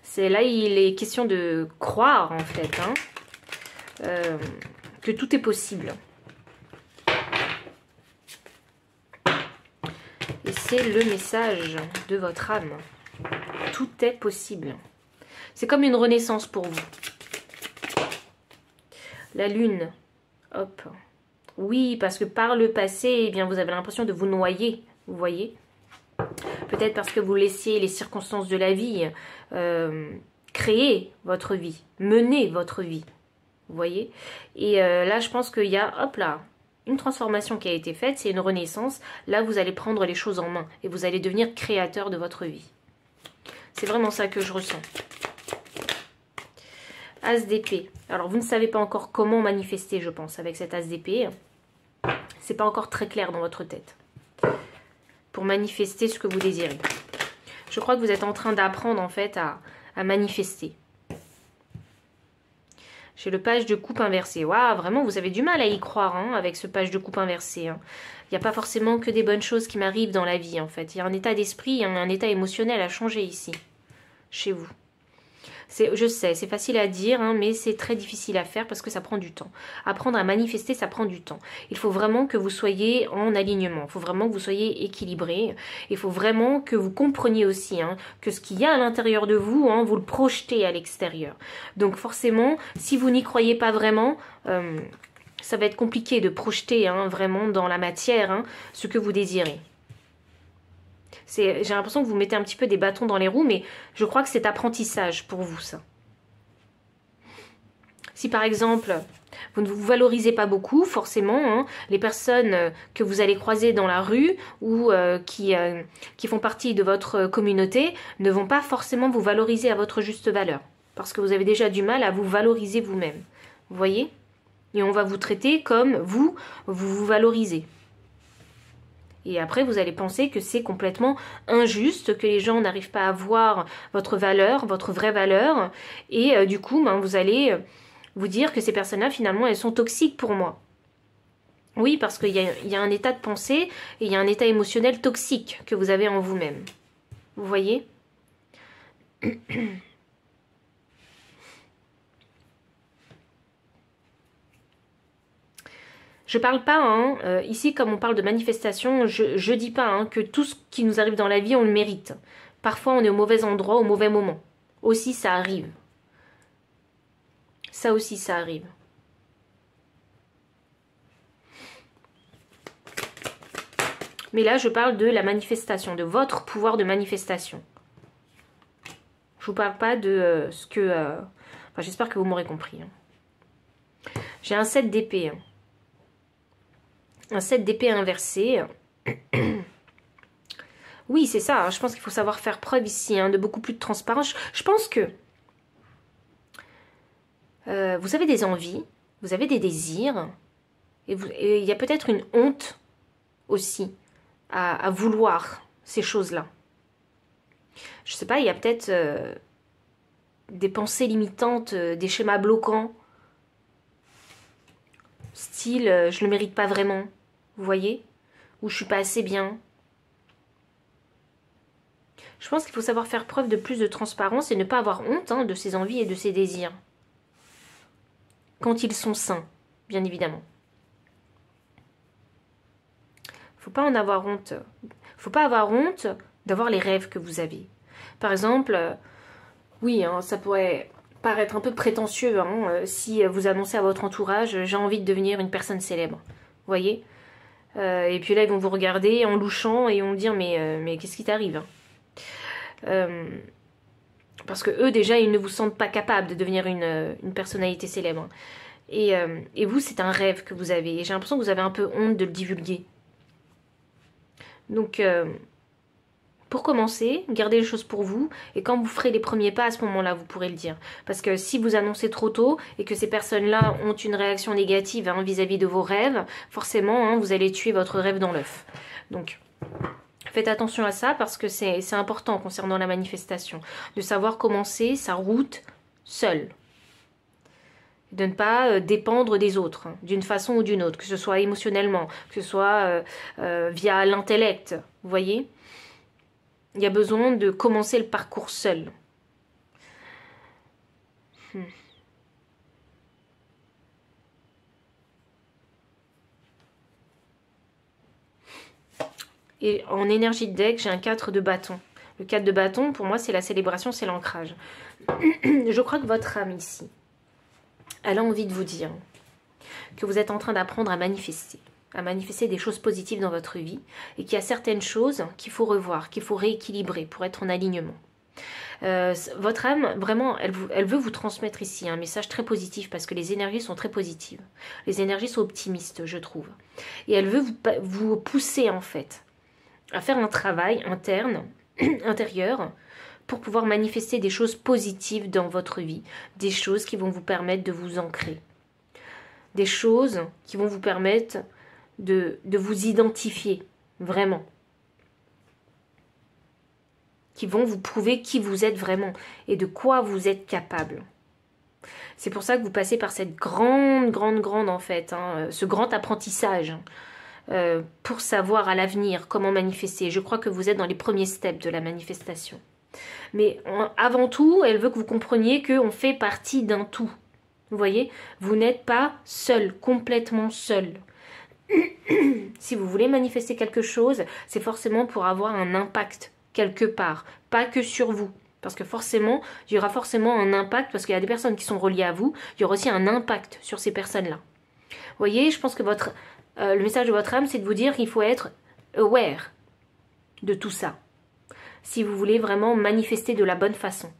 C'est là il est question de croire en fait hein, que tout est possible. Et c'est le message de votre âme. Tout est possible. C'est comme une renaissance pour vous. La lune, hop. Oui, parce que par le passé, eh bien, vous avez l'impression de vous noyer, vous voyez. Peut-être parce que vous laissiez les circonstances de la vie créer votre vie, mener votre vie, vous voyez. Et là, je pense qu'il y a, hop là, une transformation qui a été faite, c'est une renaissance. Là, vous allez prendre les choses en main et vous allez devenir créateur de votre vie. C'est vraiment ça que je ressens. As d'épée. Alors, vous ne savez pas encore comment manifester, je pense, avec cet as d'épée. C'est pas encore très clair dans votre tête. Pour manifester ce que vous désirez. Je crois que vous êtes en train d'apprendre, en fait, à manifester. J'ai le page de coupe inversée. Waouh, vraiment, vous avez du mal à y croire, hein, avec ce page de coupe inversée. Hein. Il n'y a pas forcément que des bonnes choses qui m'arrivent dans la vie, en fait. Il y a un état d'esprit, un état émotionnel à changer ici, chez vous. Je sais, c'est facile à dire, hein, mais c'est très difficile à faire parce que ça prend du temps. Apprendre à manifester, ça prend du temps. Il faut vraiment que vous soyez en alignement. Il faut vraiment que vous soyez équilibré. Il faut vraiment que vous compreniez aussi hein, que ce qu'il y a à l'intérieur de vous, hein, vous le projetez à l'extérieur. Donc forcément, si vous n'y croyez pas vraiment, ça va être compliqué de projeter hein, vraiment dans la matière hein, ce que vous désirez. J'ai l'impression que vous mettez un petit peu des bâtons dans les roues, mais je crois que c'est apprentissage pour vous, ça. Si par exemple, vous ne vous valorisez pas beaucoup, forcément, hein, les personnes que vous allez croiser dans la rue ou qui font partie de votre communauté ne vont pas forcément vous valoriser à votre juste valeur. Parce que vous avez déjà du mal à vous valoriser vous-même. Vous voyez? Et on va vous traiter comme vous vous valorisez. Et après, vous allez penser que c'est complètement injuste, que les gens n'arrivent pas à voir votre valeur, votre vraie valeur. Et du coup, ben, vous allez vous dire que ces personnes-là, finalement, elles sont toxiques pour moi. Oui, parce qu'il y a un état de pensée et il y a un état émotionnel toxique que vous avez en vous-même. Vous voyez ? Je parle pas, hein, ici comme on parle de manifestation, je dis pas hein, que tout ce qui nous arrive dans la vie, on le mérite. Parfois on est au mauvais endroit, au mauvais moment. Aussi ça arrive. Ça aussi ça arrive. Mais là je parle de la manifestation, de votre pouvoir de manifestation. Je vous parle pas de ce que... Enfin j'espère que vous m'aurez compris. Hein. J'ai un 7 d'épée. Hein. Un 7 d'épée inversé. Oui, c'est ça. Hein. Je pense qu'il faut savoir faire preuve ici hein, de beaucoup plus de transparence. Je pense que vous avez des envies, vous avez des désirs, et il y a peut-être une honte aussi à vouloir ces choses-là. Je sais pas, il y a peut-être des pensées limitantes, des schémas bloquants, style je le mérite pas vraiment. Vous voyez? Ou je suis pas assez bien. Je pense qu'il faut savoir faire preuve de plus de transparence et ne pas avoir honte hein, de ses envies et de ses désirs. Quand ils sont sains, bien évidemment. Faut pas en avoir honte. Faut pas avoir honte d'avoir les rêves que vous avez. Par exemple, oui, hein, ça pourrait paraître un peu prétentieux hein, si vous annoncez à votre entourage « j'ai envie de devenir une personne célèbre ». Vous voyez ? Et puis là, ils vont vous regarder en louchant et vont dire mais qu'est-ce qui t'arrive parce que eux, déjà, ils ne vous sentent pas capable de devenir une personnalité célèbre. Et vous, c'est un rêve que vous avez. Et j'ai l'impression que vous avez un peu honte de le divulguer. Donc, pour commencer, gardez les choses pour vous. Et quand vous ferez les premiers pas, à ce moment-là, vous pourrez le dire. Parce que si vous annoncez trop tôt et que ces personnes-là ont une réaction négative hein, vis-à-vis de vos rêves, forcément, hein, vous allez tuer votre rêve dans l'œuf. Donc, faites attention à ça parce que c'est important concernant la manifestation. De savoir commencer sa route seule. De ne pas dépendre des autres, hein, d'une façon ou d'une autre. Que ce soit émotionnellement, que ce soit via l'intellect. Vous voyez ? Il y a besoin de commencer le parcours seul. Et en énergie de deck, j'ai un 4 de bâton. Le 4 de bâton, pour moi, c'est la célébration, c'est l'ancrage. Je crois que votre âme ici, elle a envie de vous dire que vous êtes en train d'apprendre à manifester des choses positives dans votre vie et qu'il y a certaines choses qu'il faut revoir, qu'il faut rééquilibrer pour être en alignement. Votre âme, vraiment, elle veut vous transmettre ici un message très positif parce que les énergies sont très positives. Les énergies sont optimistes, je trouve. Et elle veut vous pousser, en fait, à faire un travail interne, intérieur, pour pouvoir manifester des choses positives dans votre vie, des choses qui vont vous permettre de vous ancrer, des choses qui vont vous permettre de vous identifier, vraiment, qui vont vous prouver qui vous êtes vraiment et de quoi vous êtes capable. C'est pour ça que vous passez par cette grande, en fait, hein, ce grand apprentissage pour savoir à l'avenir comment manifester. Je crois que vous êtes dans les premiers steps de la manifestation. Mais avant tout, elle veut que vous compreniez qu'on fait partie d'un tout. Vous voyez, vous n'êtes pas seul, complètement seul. Si vous voulez manifester quelque chose, c'est forcément pour avoir un impact quelque part, pas que sur vous. Parce que forcément, il y aura forcément un impact, parce qu'il y a des personnes qui sont reliées à vous, il y aura aussi un impact sur ces personnes-là. Vous voyez, je pense que le message de votre âme, c'est de vous dire qu'il faut être aware de tout ça. Si vous voulez vraiment manifester de la bonne façon.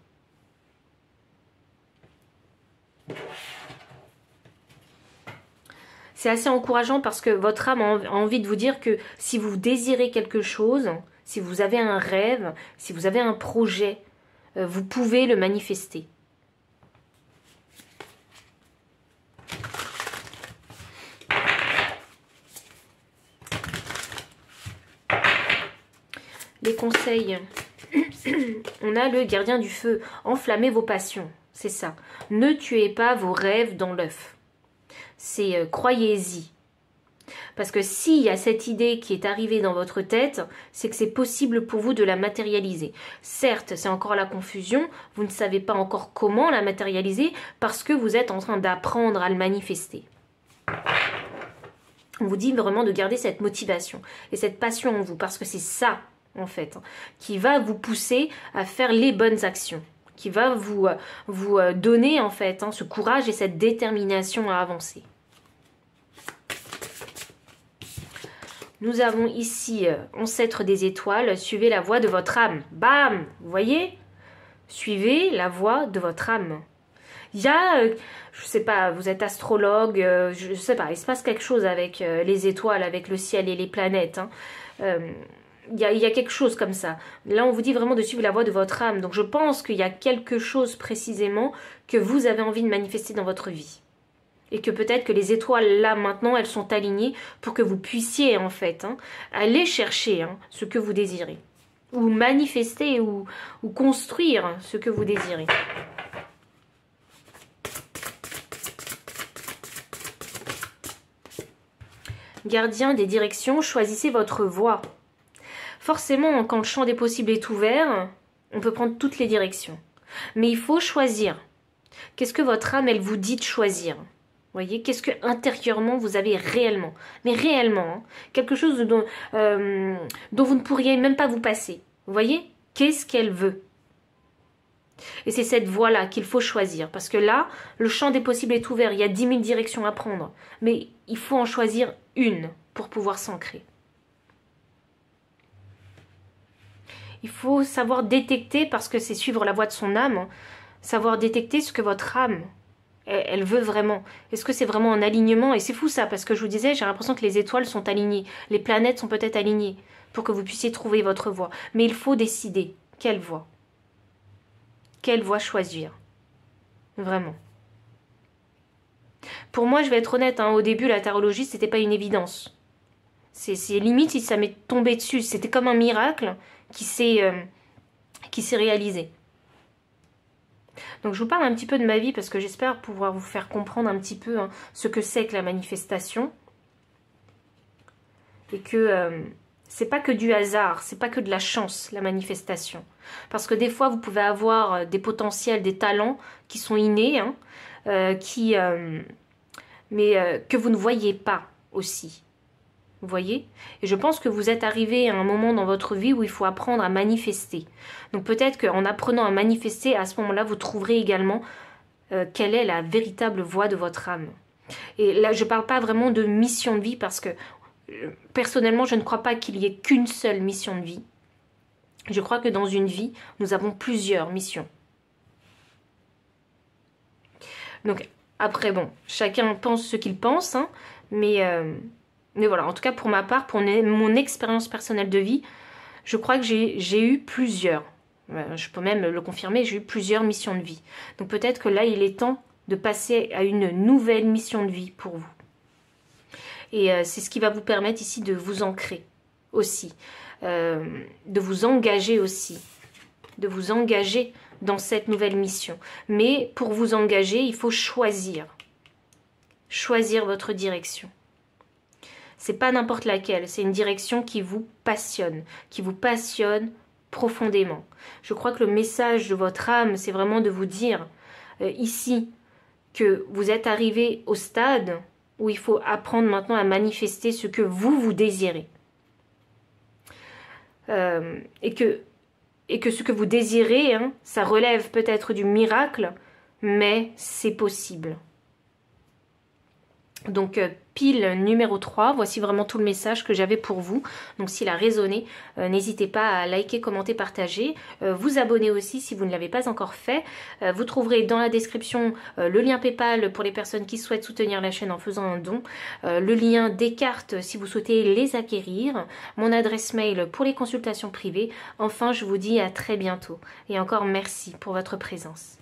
C'est assez encourageant parce que votre âme a envie de vous dire que si vous désirez quelque chose, si vous avez un rêve, si vous avez un projet, vous pouvez le manifester. Les conseils. On a le gardien du feu. Enflammez vos passions. C'est ça. Ne tuez pas vos rêves dans l'œuf. C'est croyez-y. Parce que s'il y a cette idée qui est arrivée dans votre tête, c'est que c'est possible pour vous de la matérialiser. Certes, c'est encore la confusion. Vous ne savez pas encore comment la matérialiser parce que vous êtes en train d'apprendre à le manifester. On vous dit vraiment de garder cette motivation et cette passion en vous parce que c'est ça, en fait, qui va vous pousser à faire les bonnes actions, qui va vous donner, en fait, ce courage et cette détermination à avancer. Nous avons ici ancêtre des étoiles, suivez la voie de votre âme. Bam! Vous voyez? Suivez la voie de votre âme. Il y a, je sais pas, vous êtes astrologue, je sais pas, il se passe quelque chose avec les étoiles, avec le ciel et les planètes, hein. Il y a quelque chose comme ça. Là, on vous dit vraiment de suivre la voie de votre âme. Donc, je pense qu'il y a quelque chose précisément que vous avez envie de manifester dans votre vie. Et que peut-être que les étoiles, là, maintenant, elles sont alignées pour que vous puissiez, en fait, aller chercher ce que vous désirez. Ou manifester ou construire ce que vous désirez. Gardien des directions, choisissez votre voie. Forcément, quand le champ des possibles est ouvert, on peut prendre toutes les directions. Mais il faut choisir. Qu'est-ce que votre âme, elle vous dit de choisir? Vous voyez, qu'est-ce que intérieurement vous avez réellement? Mais réellement, quelque chose dont vous ne pourriez même pas vous passer. Vous voyez? Qu'est-ce qu'elle veut? Et c'est cette voie-là qu'il faut choisir. Parce que là, le champ des possibles est ouvert. Il y a 10 000 directions à prendre. Mais il faut en choisir une pour pouvoir s'ancrer. Il faut savoir détecter, parce que c'est suivre la voie de son âme, savoir détecter ce que votre âme, elle veut vraiment. Est-ce que c'est vraiment un alignement? Et c'est fou ça, parce que je vous disais, j'ai l'impression que les étoiles sont alignées. Les planètes sont peut-être alignées pour que vous puissiez trouver votre voie. Mais il faut décider quelle voie. Quelle voie choisir? Vraiment. Pour moi, je vais être honnête, au début, la tarologie, c'était pas une évidence. C'est limite si ça m'est tombé dessus. C'était comme un miracle qui s'est réalisé. Donc je vous parle un petit peu de ma vie parce que j'espère pouvoir vous faire comprendre un petit peu ce que c'est que la manifestation. Et que c'est pas que du hasard, c'est pas que de la chance, la manifestation. Parce que des fois, vous pouvez avoir des potentiels, des talents qui sont innés, mais que vous ne voyez pas aussi. Vous voyez? Et je pense que vous êtes arrivé à un moment dans votre vie où il faut apprendre à manifester. Donc peut-être qu'en apprenant à manifester, à ce moment-là, vous trouverez également quelle est la véritable voie de votre âme. Et là, je ne parle pas vraiment de mission de vie parce que personnellement, je ne crois pas qu'il y ait qu'une seule mission de vie. Je crois que dans une vie, nous avons plusieurs missions. Donc après, bon, chacun pense ce qu'il pense, mais voilà, en tout cas pour ma part, pour mon expérience personnelle de vie, je crois que j'ai eu plusieurs, je peux même le confirmer, j'ai eu plusieurs missions de vie. Donc peut-être que là, il est temps de passer à une nouvelle mission de vie pour vous. Et c'est ce qui va vous permettre ici de vous ancrer aussi, de vous engager aussi, de vous engager dans cette nouvelle mission. Mais pour vous engager, il faut choisir votre direction. C'est pas n'importe laquelle, c'est une direction qui vous passionne profondément. Je crois que le message de votre âme, c'est vraiment de vous dire ici que vous êtes arrivé au stade où il faut apprendre maintenant à manifester ce que vous désirez. Et que ce que vous désirez, hein, ça relève peut-être du miracle, mais c'est possible. Donc pile numéro 3, voici vraiment tout le message que j'avais pour vous. Donc s'il a résonné, n'hésitez pas à liker, commenter, partager. Vous abonner aussi si vous ne l'avez pas encore fait. Vous trouverez dans la description le lien PayPal pour les personnes qui souhaitent soutenir la chaîne en faisant un don. Le lien des cartes si vous souhaitez les acquérir. Mon adresse mail pour les consultations privées. Enfin, je vous dis à très bientôt. Et encore merci pour votre présence.